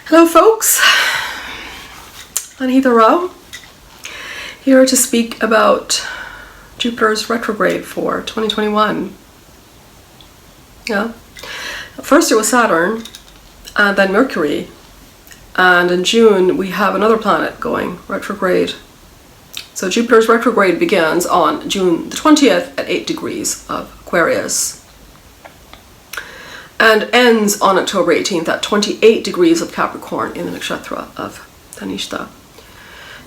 Hello folks, Anita Rao, here to speak about Jupiter's retrograde for 2021. Yeah, first it was Saturn, and then Mercury, and in June we have another planet going retrograde. So Jupiter's retrograde begins on June the 20th at 8 degrees of Aquarius, and ends on October 18th at 28 degrees of Capricorn in the nakshatra of Dhanishta,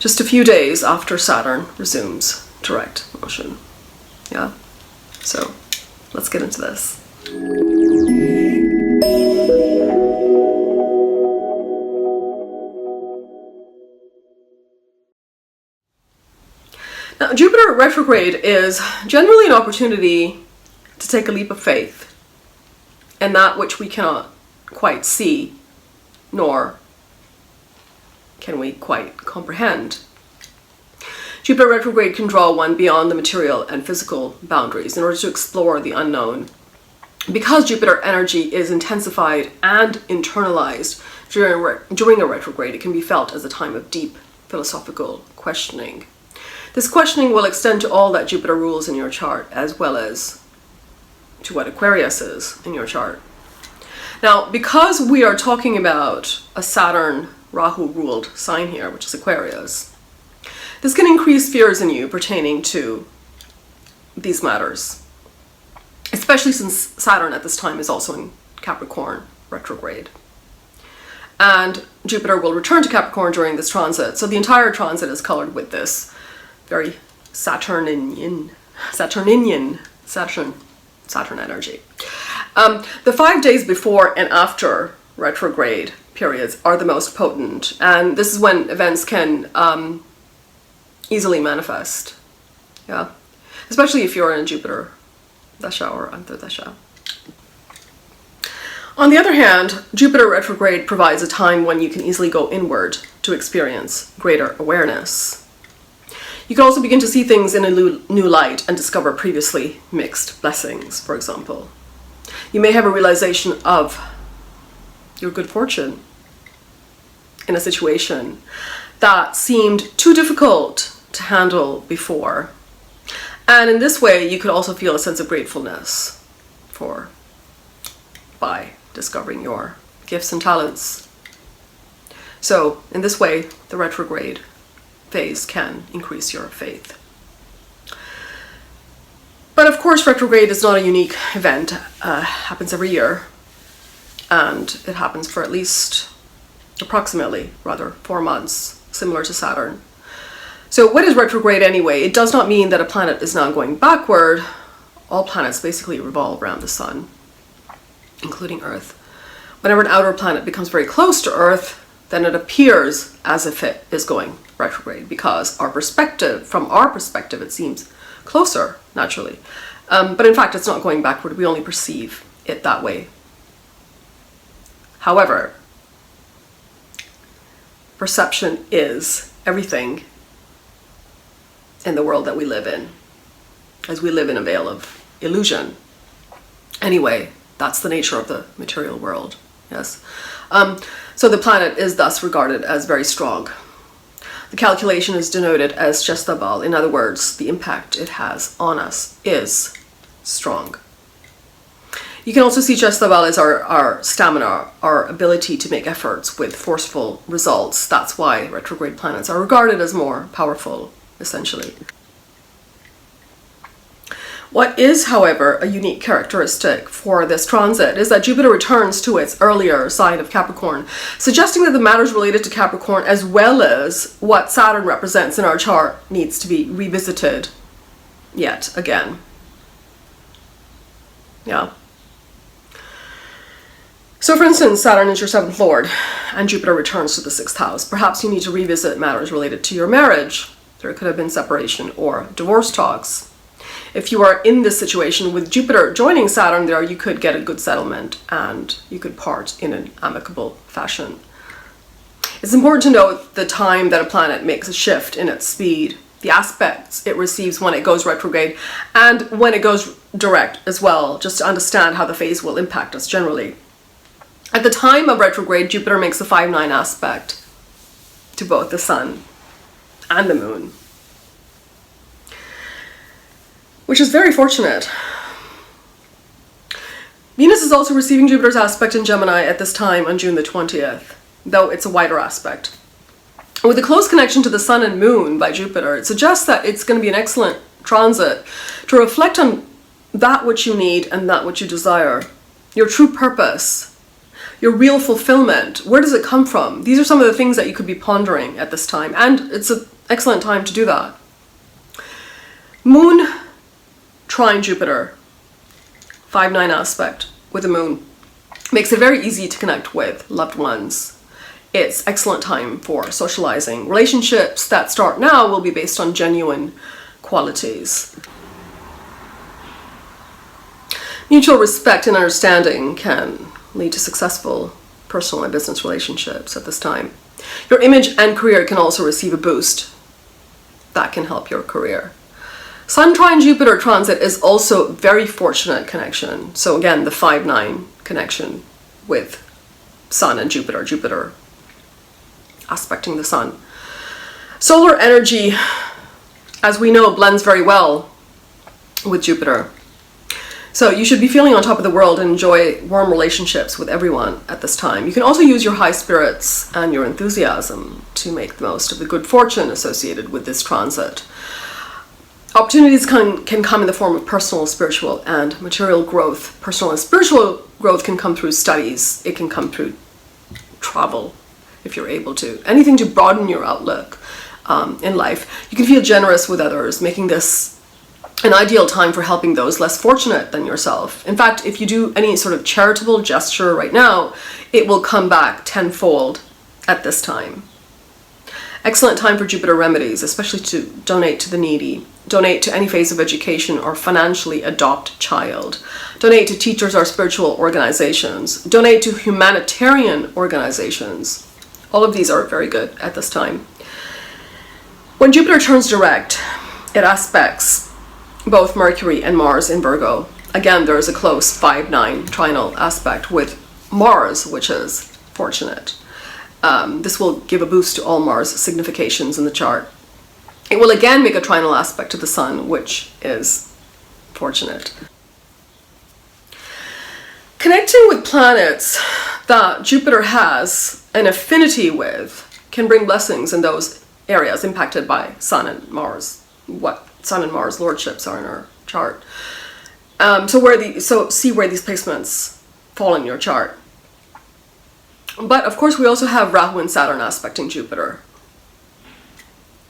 just a few days after Saturn resumes direct motion. Yeah, so let's get into this. Now, Jupiter retrograde is generally an opportunity to take a leap of faith in that which we cannot quite see, nor can we quite comprehend. Jupiter retrograde can draw one beyond the material and physical boundaries in order to explore the unknown. Because Jupiter energy is intensified and internalized during a retrograde, it can be felt as a time of deep philosophical questioning. This questioning will extend to all that Jupiter rules in your chart, as well as to what Aquarius is in your chart. Now, because we are talking about a Saturn Rahu ruled sign here, which is Aquarius, this can increase fears in you pertaining to these matters, especially since Saturn at this time is also in Capricorn retrograde. And Jupiter will return to Capricorn during this transit, so the entire transit is colored with this very Saturn energy. The 5 days before and after retrograde periods are the most potent, and this is when events can easily manifest. Yeah, especially if you're in Jupiter Dasha or Antardasha. On the other hand, Jupiter retrograde provides a time when you can easily go inward to experience greater awareness. You can also begin to see things in a new light and discover previously mixed blessings, for example. You may have a realization of your good fortune in a situation that seemed too difficult to handle before. And in this way, you could also feel a sense of gratefulness by discovering your gifts and talents. So in this way, the retrograde phase can increase your faith. But of course, retrograde is not a unique event. Happens every year, and it happens for at least approximately 4 months, similar to Saturn. So what is retrograde anyway? It does not mean that a planet is now going backward. All planets basically revolve around the sun, including Earth. Whenever an outer planet becomes very close to Earth, then it appears as if it is going retrograde, because from our perspective, it seems closer, naturally. But in fact, it's not going backward. We only perceive it that way. However, perception is everything in the world that we live in, as we live in a veil of illusion. Anyway, that's the nature of the material world, yes. So the planet is thus regarded as very strong. The calculation is denoted as Chestabal. In other words, the impact it has on us is strong. You can also see Chestabal as our stamina, our ability to make efforts with forceful results. That's why retrograde planets are regarded as more powerful, essentially. What is, however, a unique characteristic for this transit is that Jupiter returns to its earlier sign of Capricorn, suggesting that the matters related to Capricorn, as well as what Saturn represents in our chart, needs to be revisited yet again. Yeah. So for instance, Saturn is your 7th lord, and Jupiter returns to the 6th house. Perhaps you need to revisit matters related to your marriage. There could have been separation or divorce talks. If you are in this situation with Jupiter joining Saturn there, you could get a good settlement and you could part in an amicable fashion. It's important to note the time that a planet makes a shift in its speed, the aspects it receives when it goes retrograde, and when it goes direct as well, just to understand how the phase will impact us generally. At the time of retrograde, Jupiter makes a 5-9 aspect to both the sun and the moon, which is very fortunate. Venus is also receiving Jupiter's aspect in Gemini at this time on June the 20th, though it's a wider aspect. With a close connection to the sun and moon by Jupiter, it suggests that it's going to be an excellent transit to reflect on that which you need and that which you desire, your true purpose, your real fulfillment. Where does it come from? These are some of the things that you could be pondering at this time, and it's an excellent time to do that. Moon trine Jupiter, 5-9 aspect with the moon, makes it very easy to connect with loved ones. It's excellent time for socializing. Relationships that start now will be based on genuine qualities. Mutual respect and understanding can lead to successful personal and business relationships at this time. Your image and career can also receive a boost. That can help your career. Sun trine Jupiter transit is also very fortunate connection. So again, the 5-9 connection with Sun and Jupiter. Jupiter aspecting the sun. Solar energy, as we know, blends very well with Jupiter. So you should be feeling on top of the world and enjoy warm relationships with everyone at this time. You can also use your high spirits and your enthusiasm to make the most of the good fortune associated with this transit. Opportunities can come in the form of personal, spiritual, and material growth. Personal and spiritual growth can come through studies. It can come through travel, if you're able to. Anything to broaden your outlook in life. You can feel generous with others, making this an ideal time for helping those less fortunate than yourself. In fact, if you do any sort of charitable gesture right now, it will come back tenfold at this time. Excellent time for Jupiter remedies, especially to donate to the needy, donate to any phase of education, or financially adopt a child, donate to teachers or spiritual organizations, donate to humanitarian organizations. All of these are very good at this time. When Jupiter turns direct, it aspects both Mercury and Mars in Virgo. Again, there is a close 5-9 trinal aspect with Mars, which is fortunate. This will give a boost to all Mars significations in the chart. It will again make a trinal aspect to the Sun, which is fortunate. Connecting with planets that Jupiter has an affinity with can bring blessings in those areas impacted by Sun and Mars, what Sun and Mars lordships are in our chart. So see where these placements fall in your chart. But of course we also have Rahu and Saturn aspecting Jupiter.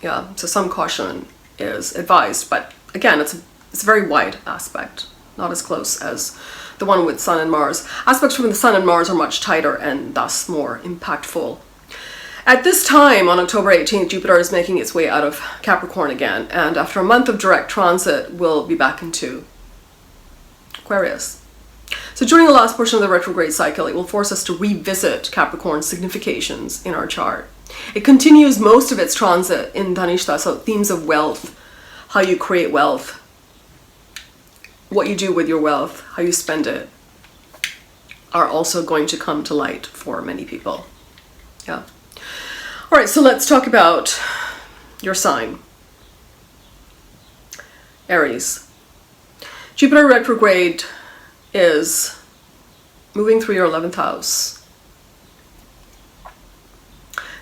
Yeah, so some caution is advised, but again, it's a very wide aspect, not as close as the one with Sun and Mars. Aspects from the Sun and Mars are much tighter and thus more impactful. At this time, on October 18th, Jupiter is making its way out of Capricorn again, and after a month of direct transit, will be back into Aquarius. So during the last portion of the retrograde cycle, it will force us to revisit Capricorn's significations in our chart. It continues most of its transit in Dhanishta, so themes of wealth, how you create wealth, what you do with your wealth, how you spend it, are also going to come to light for many people. Yeah. All right, so let's talk about your sign. Aries. Jupiter retrograde is moving through your 11th house.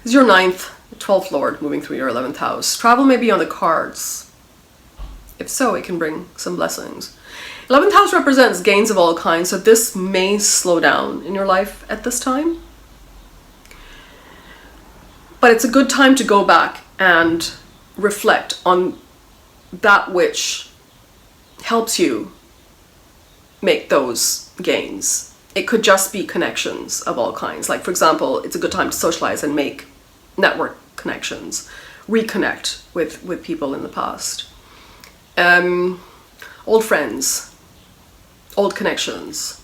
This is your 9th, 12th lord moving through your 11th house. Travel may be on the cards. If so, it can bring some blessings. 11th house represents gains of all kinds, so this may slow down in your life at this time. But it's a good time to go back and reflect on that which helps you make those gains. It could just be connections of all kinds. Like, for example, it's a good time to socialize and make network connections, reconnect with people in the past. Old friends, old connections,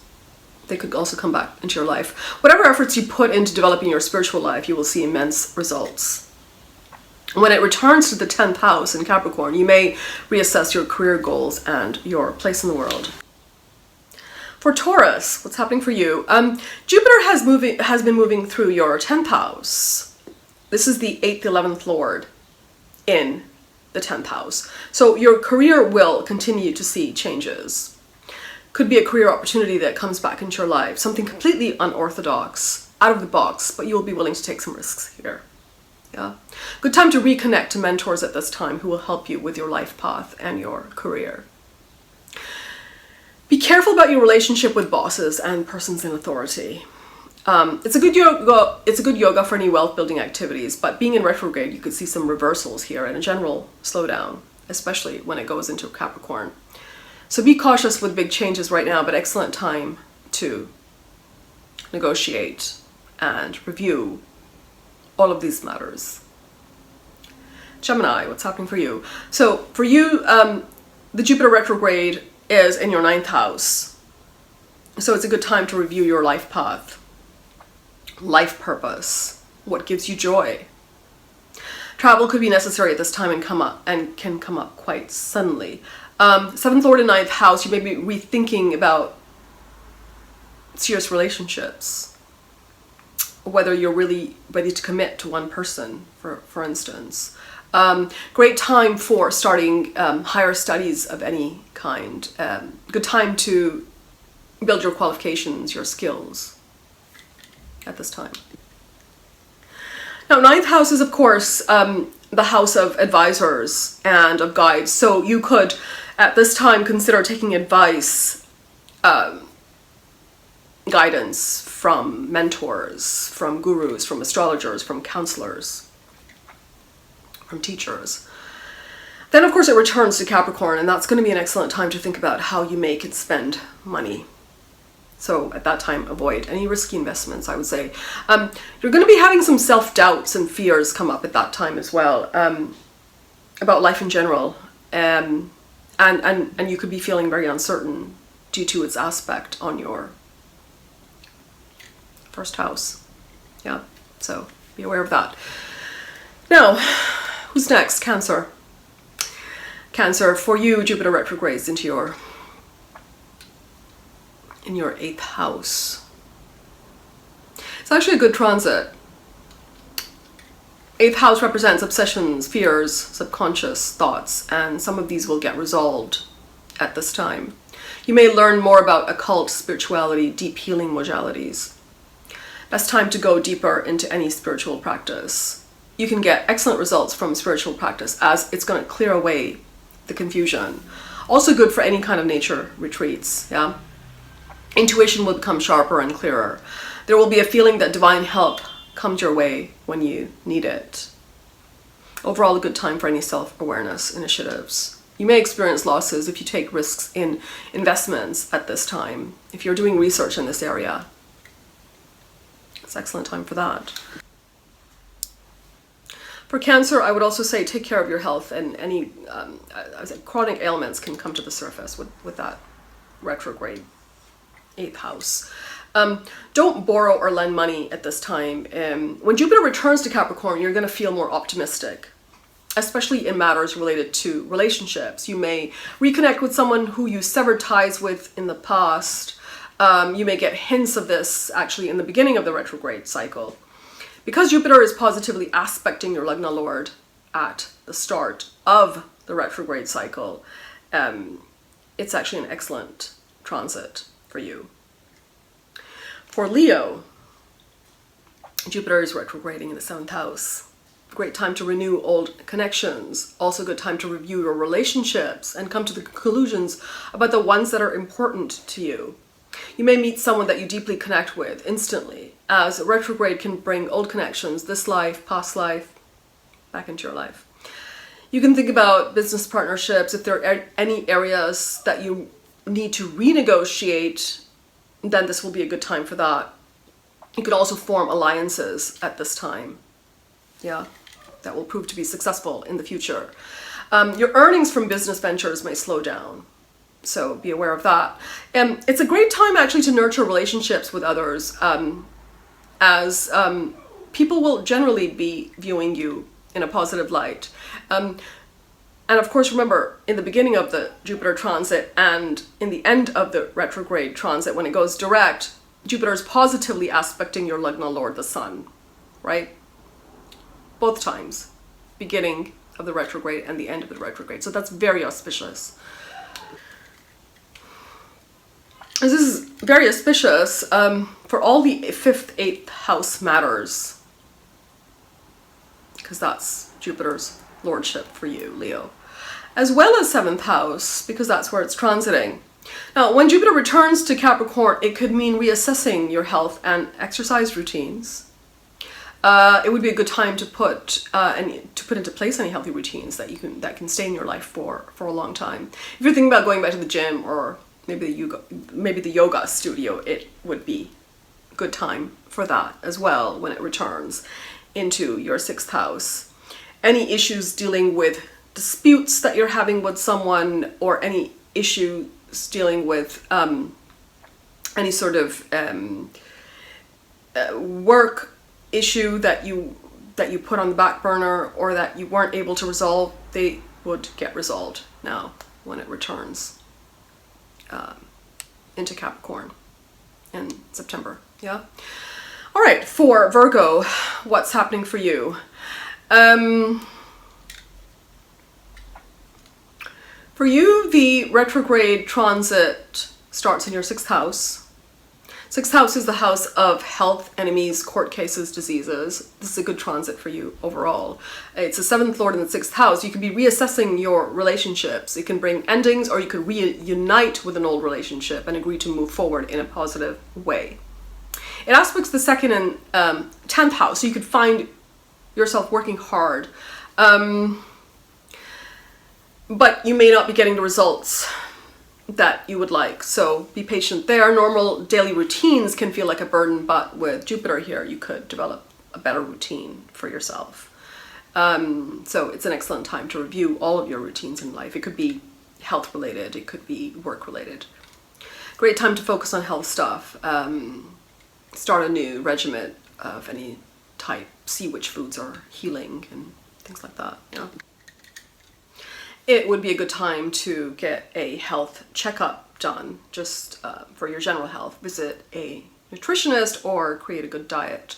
they could also come back into your life. Whatever efforts you put into developing your spiritual life, you will see immense results. When it returns to the 10th house in Capricorn, you may reassess your career goals and your place in the world. For Taurus, what's happening for you? Jupiter has been moving through your 10th house. This is the 8th, 11th Lord in the 10th house. So your career will continue to see changes. Could be a career opportunity that comes back into your life, something completely unorthodox, out of the box, but you'll be willing to take some risks here. Yeah. Good time to reconnect to mentors at this time who will help you with your life path and your career. Be careful about your relationship with bosses and persons in authority. It's a good yoga for any wealth building activities, but being in retrograde, you could see some reversals here and a general slowdown, especially when it goes into Capricorn. So be cautious with big changes right now, but excellent time to negotiate and review all of these matters. Gemini, what's happening for you? So for you, the Jupiter retrograde is in your 9th house. So it's a good time to review your life path, life purpose, what gives you joy. Travel could be necessary at this time and can come up quite suddenly. 7th Lord and 9th house, you may be rethinking about serious relationships, whether you're really ready to commit to one person, for instance. Great time for starting higher studies of any kind. Good time to build your qualifications, your skills at this time. Now, 9th house is, of course, the house of advisors and of guides. So you could, at this time, consider taking advice, guidance from mentors, from gurus, from astrologers, from counselors, from teachers. Then, of course, it returns to Capricorn, and that's going to be an excellent time to think about how you make and spend money. So at that time, avoid any risky investments, I would say. You're going to be having some self-doubts and fears come up at that time as well, about life in general. And you could be feeling very uncertain due to its aspect on your 1st house. Yeah, so be aware of that. Now, who's next? Cancer. Cancer, for you, Jupiter retrogrades into your 8th house. It's actually a good transit. 8th house represents obsessions, fears, subconscious thoughts, and some of these will get resolved at this time. You may learn more about occult spirituality, deep healing modalities. Best time to go deeper into any spiritual practice. You can get excellent results from spiritual practice as it's going to clear away the confusion. Also good for any kind of nature retreats, yeah? Intuition will become sharper and clearer. There will be a feeling that divine help comes your way when you need it. Overall, a good time for any self-awareness initiatives. You may experience losses if you take risks in investments at this time. If you're doing research in this area, it's an excellent time for that. For Cancer, I would also say take care of your health, and any chronic ailments can come to the surface with that retrograde 8th house. Don't borrow or lend money at this time. When Jupiter returns to Capricorn, you're going to feel more optimistic, especially in matters related to relationships. You may reconnect with someone who you severed ties with in the past. You may get hints of this actually in the beginning of the retrograde cycle. Because Jupiter is positively aspecting your Lagna Lord at the start of the retrograde cycle, it's actually an excellent transit for you. For Leo, Jupiter is retrograding in the 7th house. Great time to renew old connections. Also good time to review your relationships and come to the conclusions about the ones that are important to you. You may meet someone that you deeply connect with instantly, as retrograde can bring old connections, this life, past life, back into your life. You can think about business partnerships. If there are any areas that you need to renegotiate, then this will be a good time for that. You could also form alliances at this time. Yeah, that will prove to be successful in the future. Your earnings from business ventures may slow down, so be aware of that. It's a great time actually to nurture relationships with others, as people will generally be viewing you in a positive light. And of course, remember, in the beginning of the Jupiter transit and in the end of the retrograde transit, when it goes direct, Jupiter is positively aspecting your Lagna Lord, the Sun, right? Both times, beginning of the retrograde and the end of the retrograde. So that's very auspicious. This is very auspicious for all the 5th, 8th house matters, because that's Jupiter's lordship for you, Leo, as well as 7th house, because that's where it's transiting. Now, when Jupiter returns to Capricorn, it could mean reassessing your health and exercise routines. It would be a good time to put into place any healthy routines that can stay in your life for a long time. If you're thinking about going back to the gym or maybe the yoga studio, it would be a good time for that as well when it returns into your 6th house. Any issues dealing with disputes that you're having with someone, or any issues dealing with any sort of work issue that you put on the back burner or that you weren't able to resolve, they would get resolved now when it returns into Capricorn in September. Yeah. All right, for Virgo, what's happening for you? For you, the retrograde transit starts in your 6th house. 6th house is the house of health, enemies, court cases, diseases. This is a good transit for you overall. It's the 7th lord in the 6th house. You could be reassessing your relationships. It can bring endings, or you could reunite with an old relationship and agree to move forward in a positive way. It aspects the 2nd and 10th house, so you could find yourself working hard. But you may not be getting the results that you would like, so be patient there. Normal daily routines can feel like a burden, but with Jupiter here, you could develop a better routine for yourself. So it's an excellent time to review all of your routines in life. It could be health related, it could be work related. Great time to focus on health stuff. Start a new regimen of any type. See which foods are healing and things like that. Yeah. It would be a good time to get a health checkup done, just for your general health. Visit a nutritionist or create a good diet.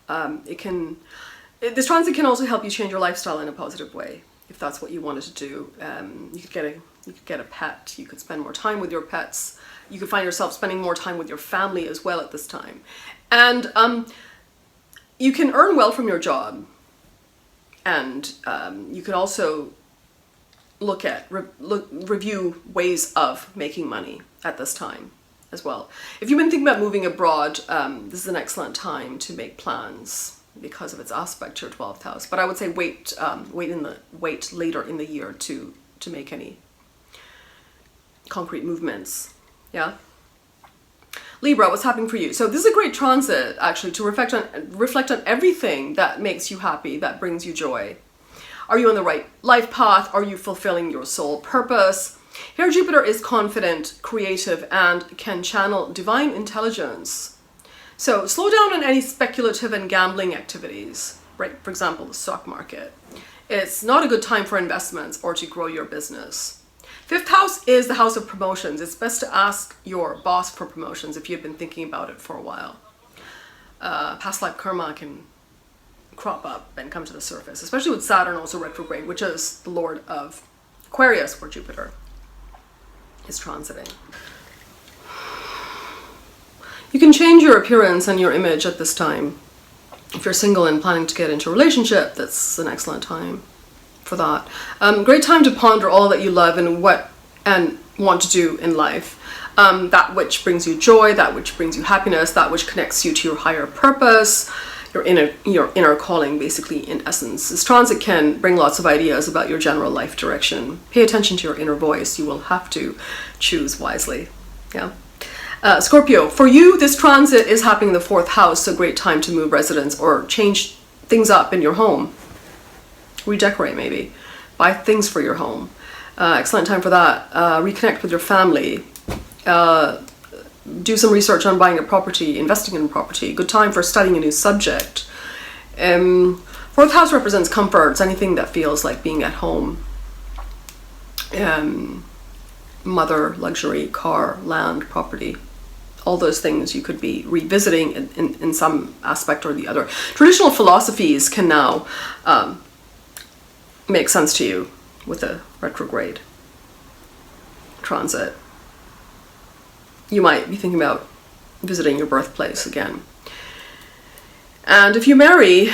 This transit can also help you change your lifestyle in a positive way, if that's what you wanted to do. You could get a pet. You could spend more time with your pets. You could find yourself spending more time with your family as well at this time. And you can earn well from your job. And you could also review ways of making money at this time as well. If you've been thinking about moving abroad, this is an excellent time to make plans because of its aspect to your 12th house. But I would say wait later in the year to make any concrete movements. Yeah. Libra, what's happening for you? So this is a great transit actually to reflect on everything that makes you happy, that brings you joy. Are you on the right life path? Are you fulfilling your soul purpose? Here, Jupiter is confident, creative, and can channel divine intelligence. So slow down on any speculative and gambling activities, right? For example, the stock market. It's not a good time for investments or to grow your business. 5th house is the house of promotions. It's best to ask your boss for promotions if you've been thinking about it for a while. Past life karma can crop up and come to the surface, especially with Saturn also retrograde, which is the lord of Aquarius, where Jupiter is transiting. You can change your appearance and your image at this time. If you're single and planning to get into a relationship, that's an excellent time for that. Great time to ponder all that you love and want to do in life. That which brings you joy, that which brings you happiness, that which connects you to your higher purpose, your inner calling, basically, in essence. This transit can bring lots of ideas about your general life direction. Pay attention to your inner voice. You will have to choose wisely. Yeah. Scorpio, for you, this transit is happening in the 4th house, so great time to move residence or change things up in your home. Redecorate, maybe. Buy things for your home. Excellent time for that. Reconnect with your family. Do some research on buying a property, investing in a property. Good time for studying a new subject. 4th house represents comforts, anything that feels like being at home. mother, luxury, car, land, property. All those things you could be revisiting in some aspect or the other. Traditional philosophies can now make sense to you with a retrograde transit. You might be thinking about visiting your birthplace again. And if you marry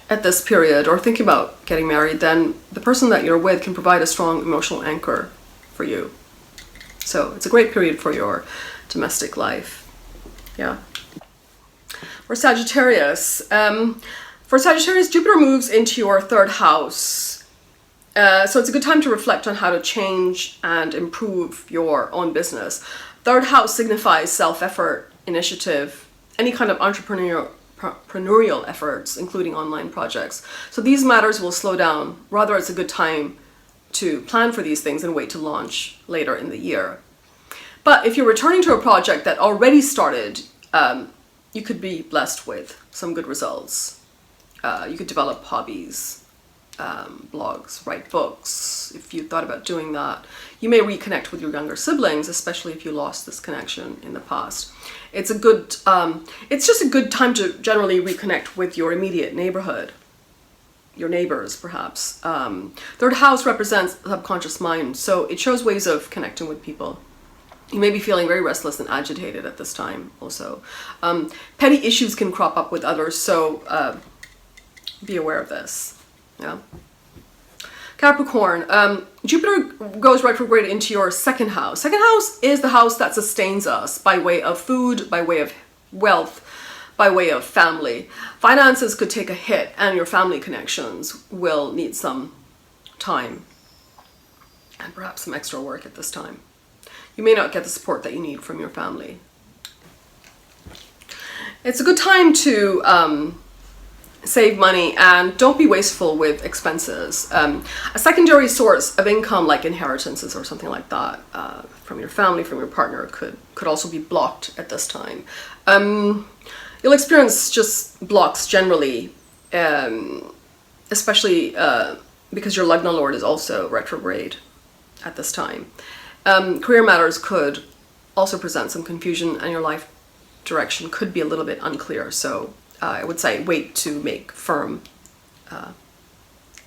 at this period, or think about getting married, then the person that you're with can provide a strong emotional anchor for you. So it's a great period for your domestic life. Yeah. For Sagittarius, Jupiter moves into your 3rd house. So it's a good time to reflect on how to change and improve your own business. 3rd house signifies self-effort, initiative, any kind of entrepreneurial efforts, including online projects. So these matters will slow down. Rather, it's a good time to plan for these things and wait to launch later in the year. But if you're returning to a project that already started, you could be blessed with some good results. You could develop hobbies, blogs, write books. If you thought about doing that, you may reconnect with your younger siblings, especially if you lost this connection in the past. It's just a good time to generally reconnect with your immediate neighborhood, your neighbors, perhaps. 3rd house represents the subconscious mind, so it shows ways of connecting with people. You may be feeling very restless and agitated at this time also. Petty issues can crop up with others, so be aware of this. Yeah. Capricorn, Jupiter goes retrograde into your 2nd house. 2nd house is the house that sustains us by way of food, by way of wealth, by way of family. Finances could take a hit, and your family connections will need some time and perhaps some extra work at this time. You may not get the support that you need from your family. It's a good time to save money, and don't be wasteful with expenses. A secondary source of income, like inheritances or something like that, from your family, from your partner, could also be blocked at this time. You'll experience just blocks generally, especially because your Lagna Lord is also retrograde at this time. Career matters could also present some confusion, and your life direction could be a little bit unclear. So I would say wait to make firm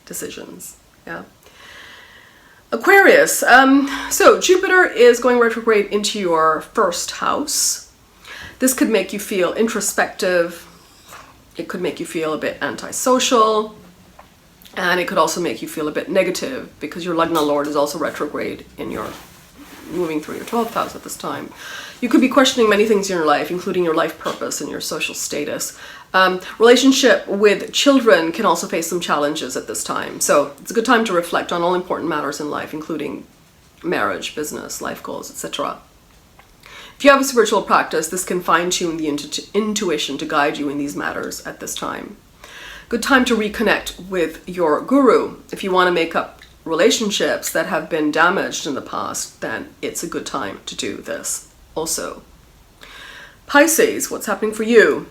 decisions. Yeah. Aquarius. So Jupiter is going retrograde into your 1st house. This could make you feel introspective. It could make you feel a bit antisocial. And it could also make you feel a bit negative because your Lagna Lord is also retrograde in your moving through your 12th house at this time. You could be questioning many things in your life, including your life purpose and your social status. Relationship with children can also face some challenges at this time. So it's a good time to reflect on all important matters in life, including marriage, business, life goals, etc. If you have a spiritual practice, this can fine-tune the intuition to guide you in these matters at this time. Good time to reconnect with your guru. If you want to make up relationships that have been damaged in the past, then it's a good time to do this also. Pisces, what's happening for you?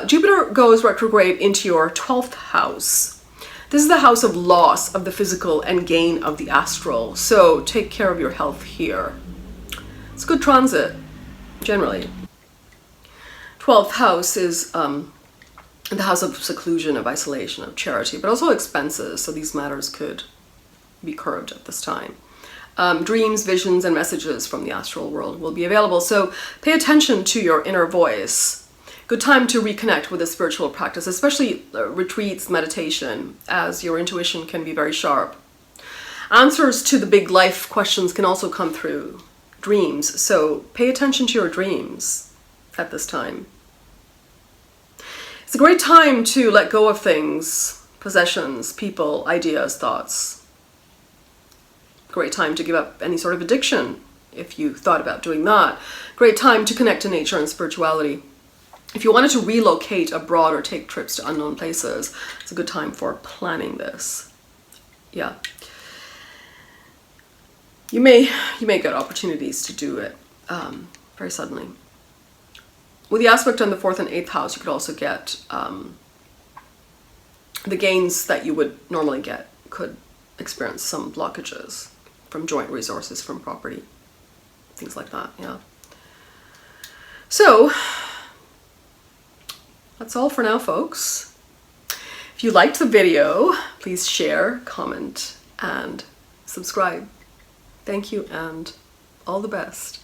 Jupiter goes retrograde into your 12th house. This is the house of loss of the physical and gain of the astral. So take care of your health here. It's a good transit, generally. 12th house is the house of seclusion, of isolation, of charity, but also expenses. So these matters could be curbed at this time. Dreams, visions, and messages from the astral world will be available. So pay attention to your inner voice. Good time to reconnect with a spiritual practice, especially retreats, meditation, as your intuition can be very sharp. Answers to the big life questions can also come through dreams. So pay attention to your dreams at this time. It's a great time to let go of things, possessions, people, ideas, thoughts. Great time to give up any sort of addiction if you thought about doing that. Great time to connect to nature and spirituality. If you wanted to relocate abroad or take trips to unknown places, it's a good time for planning this. Yeah. You may get opportunities to do it very suddenly. With the aspect on the 4th and 8th house, you could also get the gains that you would normally get could experience some blockages. from joint resources, from property, things like that, yeah. So, that's all for now, folks. If you liked the video, please share, comment, and subscribe. Thank you, and all the best.